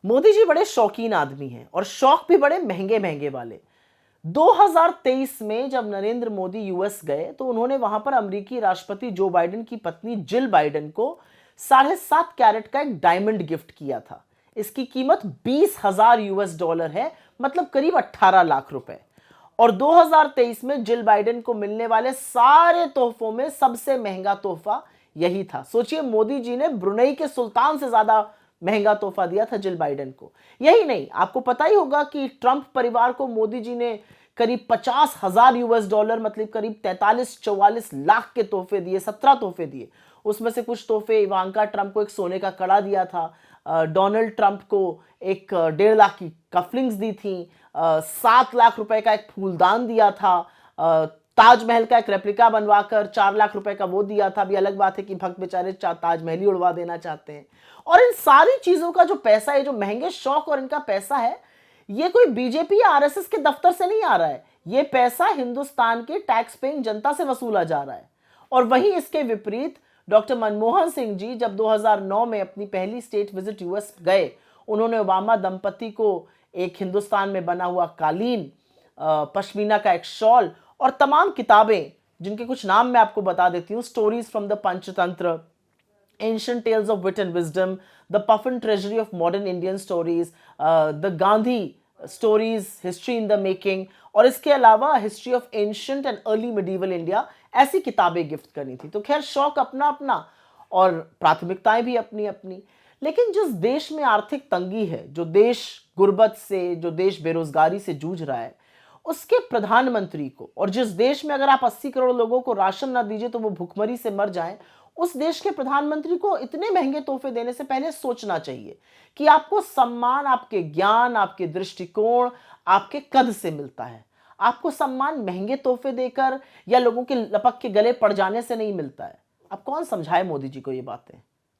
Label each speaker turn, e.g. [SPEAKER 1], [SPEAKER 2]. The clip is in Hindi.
[SPEAKER 1] मोदी जी बड़े शौकीन आदमी हैं और शौक भी बड़े महंगे महंगे वाले। 2023 में जब नरेंद्र मोदी यूएस गए तो उन्होंने वहां पर अमेरिकी राष्ट्रपति जो बाइडेन की पत्नी जिल बाइडेन को 7.5 कैरेट का एक डायमंड गिफ्ट किया था। इसकी कीमत 20,000 यूएस डॉलर है, मतलब करीब 18 लाख रुपए। और 2023 में जिल बाइडेन को मिलने वाले सारे तोहफों में सबसे महंगा तोहफा यही था। सोचिए, मोदी जी ने ब्रुनेई के सुल्तान से ज्यादा महंगा तोहफा दिया था जिल बाइडेन को। यही नहीं, आपको पता ही होगा कि ट्रंप परिवार को मोदी जी ने करीब 50,000 यूएस डॉलर, मतलब करीब 43-44 लाख के तोहफे दिए, 17 तोहफे दिए। उसमें से कुछ तोहफे इवांका ट्रंप को एक सोने का कड़ा दिया था, डोनाल्ड ट्रंप को एक 1.5 लाख की कफलिंग्स दी थी, 7 लाख रुपए का एक फूलदान दिया था, ताजमहल का एक रेप्लिका बनवाकर 4 लाख रुपए का वो दिया था। अभी अलग बात है कि भक्त बेचारे ताजमहल ही उड़वा देना चाहते हैं। और इन सारी चीजों का जो पैसा है, जो महंगे शौक और इनका पैसा है, ये कोई बीजेपी या आरएसएस के दफ्तर से नहीं आ रहा है। ये पैसा हिंदुस्तान के टैक्स पेइंग जनता से वसूला जा रहा है। और वहीं इसके विपरीत डॉक्टर मनमोहन सिंह जी जब 2009 में अपनी पहली स्टेट विजिट यूएस गए, उन्होंने ओबामा दंपति को एक हिंदुस्तान में बना हुआ कालीन, पश्मीना का एक शॉल और तमाम किताबें, जिनके कुछ नाम मैं आपको बता देती हूँ: stories from the Panchatantra, Ancient Tales of Wit and Wisdom, The Puffin Treasury of Modern Indian Stories, The Gandhi Stories, History in the Making, और इसके अलावा History of Ancient and Early Medieval India, ऐसी किताबें गिफ्ट करनी थी। तो खैर, शौक अपना अपना और प्राथमिकताएं भी अपनी अपनी। लेकिन जिस देश में आर्थिक तंगी है, जो देश गुर्बत से, जो देश बेरोजगारी से जूझ रहा है, उसके प्रधानमंत्री को, और जिस देश में अगर आप 80 करोड़ लोगों को राशन ना दीजिए तो वो भूखमरी से मर जाएं, उस देश के प्रधानमंत्री को इतने महंगे तोहफे देने से पहले सोचना चाहिए कि आपको सम्मान आपके ज्ञान, आपके दृष्टिकोण, आपके कद से मिलता है। आपको सम्मान महंगे तोहफे देकर या लोगों के लपक के गले पड़ जाने से नहीं मिलता है। अब कौन समझाए मोदी जी को ये बातें।